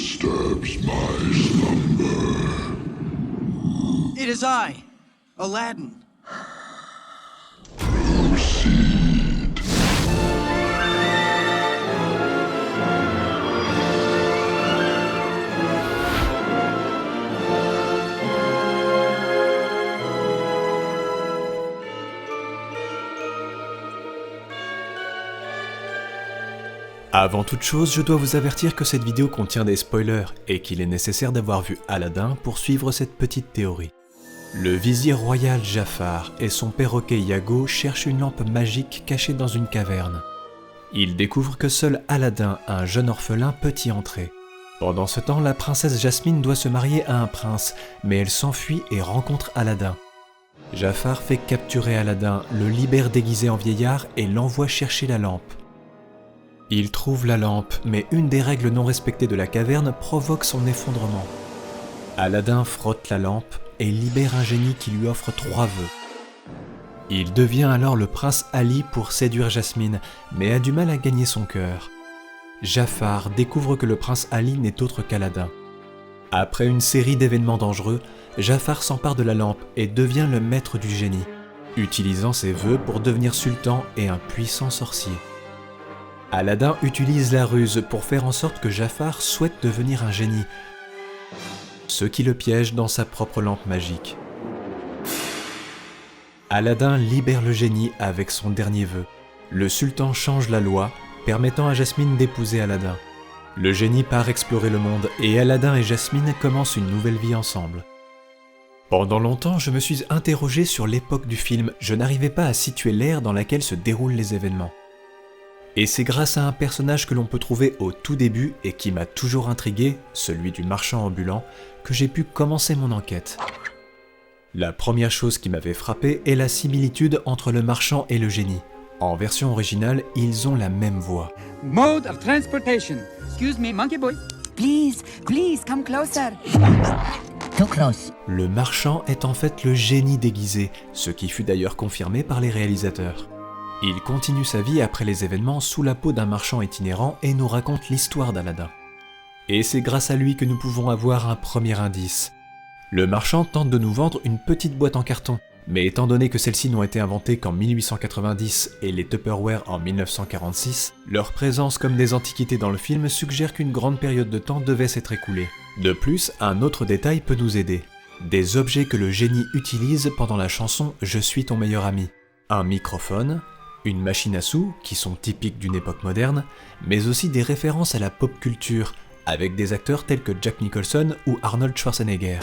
disturbs my slumber? It is I, Aladdin. Proceed. Avant toute chose, je dois vous avertir que cette vidéo contient des spoilers et qu'il est nécessaire d'avoir vu Aladdin pour suivre cette petite théorie. Le vizir royal Jafar et son perroquet Iago cherchent une lampe magique cachée dans une caverne. Ils découvrent que seul Aladdin, un jeune orphelin, peut y entrer. Pendant ce temps, la princesse Jasmine doit se marier à un prince, mais elle s'enfuit et rencontre Aladdin. Jafar fait capturer Aladdin, le libère déguisé en vieillard et l'envoie chercher la lampe. Il trouve la lampe, mais une des règles non respectées de la caverne provoque son effondrement. Aladdin frotte la lampe et libère un génie qui lui offre 3 vœux. Il devient alors le prince Ali pour séduire Jasmine, mais a du mal à gagner son cœur. Jafar découvre que le prince Ali n'est autre qu'Aladdin. Après une série d'événements dangereux, Jafar s'empare de la lampe et devient le maître du génie, utilisant ses vœux pour devenir sultan et un puissant sorcier. Aladdin utilise la ruse pour faire en sorte que Jafar souhaite devenir un génie, ce qui le piège dans sa propre lampe magique. Aladdin libère le génie avec son dernier vœu. Le sultan change la loi, permettant à Jasmine d'épouser Aladdin. Le génie part explorer le monde et Aladdin et Jasmine commencent une nouvelle vie ensemble. Pendant longtemps, je me suis interrogé sur l'époque du film, je n'arrivais pas à situer l'ère dans laquelle se déroulent les événements. Et c'est grâce à un personnage que l'on peut trouver au tout début et qui m'a toujours intrigué, celui du marchand ambulant, que j'ai pu commencer mon enquête. La première chose qui m'avait frappé est la similitude entre le marchand et le génie. En version originale, ils ont la même voix. Mode of transportation. Excuse me, monkey boy. Please, come closer. Too close. Le marchand est en fait le génie déguisé, ce qui fut d'ailleurs confirmé par les réalisateurs. Il continue sa vie après les événements sous la peau d'un marchand itinérant et nous raconte l'histoire d'Aladdin. Et c'est grâce à lui que nous pouvons avoir un premier indice. Le marchand tente de nous vendre une petite boîte en carton, mais étant donné que celles-ci n'ont été inventées qu'en 1890 et les Tupperware en 1946, leur présence comme des antiquités dans le film suggère qu'une grande période de temps devait s'être écoulée. De plus, un autre détail peut nous aider. Des objets que le génie utilise pendant la chanson « Je suis ton meilleur ami ». Un microphone, une machine à sous, qui sont typiques d'une époque moderne, mais aussi des références à la pop culture, avec des acteurs tels que Jack Nicholson ou Arnold Schwarzenegger.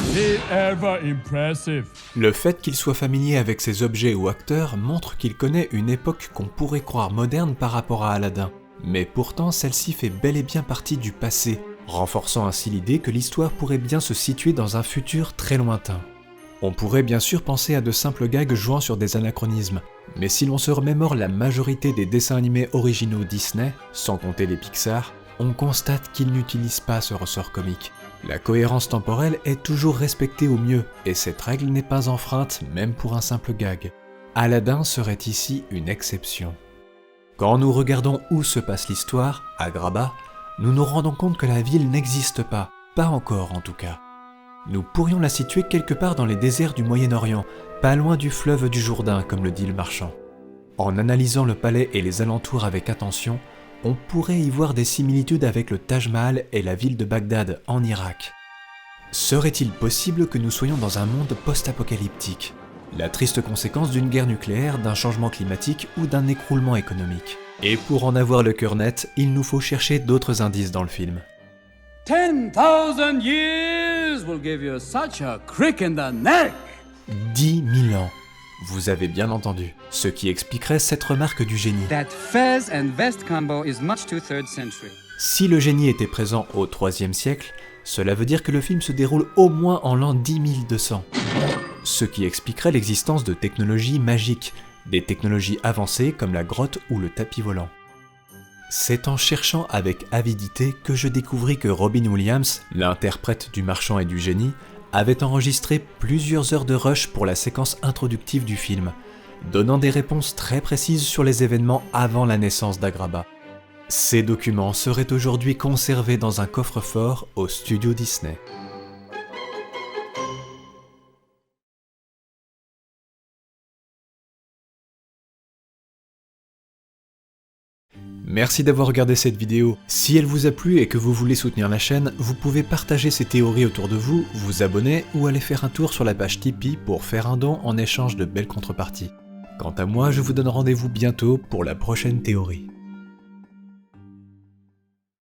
Le fait qu'il soit familier avec ces objets ou acteurs montre qu'il connaît une époque qu'on pourrait croire moderne par rapport à Aladdin. Mais pourtant, celle-ci fait bel et bien partie du passé, renforçant ainsi l'idée que l'histoire pourrait bien se situer dans un futur très lointain. On pourrait bien sûr penser à de simples gags jouant sur des anachronismes, mais si l'on se remémore la majorité des dessins animés originaux Disney, sans compter les Pixar, on constate qu'ils n'utilisent pas ce ressort comique. La cohérence temporelle est toujours respectée au mieux, et cette règle n'est pas enfreinte même pour un simple gag. Aladdin serait ici une exception. Quand nous regardons où se passe l'histoire, Agrabah, nous nous rendons compte que la ville n'existe pas encore en tout cas. Nous pourrions la situer quelque part dans les déserts du Moyen-Orient, pas loin du fleuve du Jourdain comme le dit le marchand. En analysant le palais et les alentours avec attention, on pourrait y voir des similitudes avec le Taj Mahal et la ville de Bagdad en Irak. Serait-il possible que nous soyons dans un monde post-apocalyptique, la triste conséquence d'une guerre nucléaire, d'un changement climatique ou d'un écroulement économique? Et pour en avoir le cœur net, il nous faut chercher d'autres indices dans le film. 10,000 years will give you such a crick in the neck. 10 000 ans. Vous avez bien entendu. Ce qui expliquerait cette remarque du génie. That fez and vest combo is much to 3rd century. Si le génie était présent au 3e siècle, cela veut dire que le film se déroule au moins en l'an 10 200. Ce qui expliquerait l'existence de technologies magiques, des technologies avancées comme la grotte ou le tapis volant. C'est en cherchant avec avidité que je découvris que Robin Williams, l'interprète du marchand et du génie, avait enregistré plusieurs heures de rush pour la séquence introductive du film, donnant des réponses très précises sur les événements avant la naissance d'Agrabah. Ces documents seraient aujourd'hui conservés dans un coffre-fort au studio Disney. Merci d'avoir regardé cette vidéo. Si elle vous a plu et que vous voulez soutenir la chaîne, vous pouvez partager ces théories autour de vous, vous abonner ou aller faire un tour sur la page Tipeee pour faire un don en échange de belles contreparties. Quant à moi, je vous donne rendez-vous bientôt pour la prochaine théorie.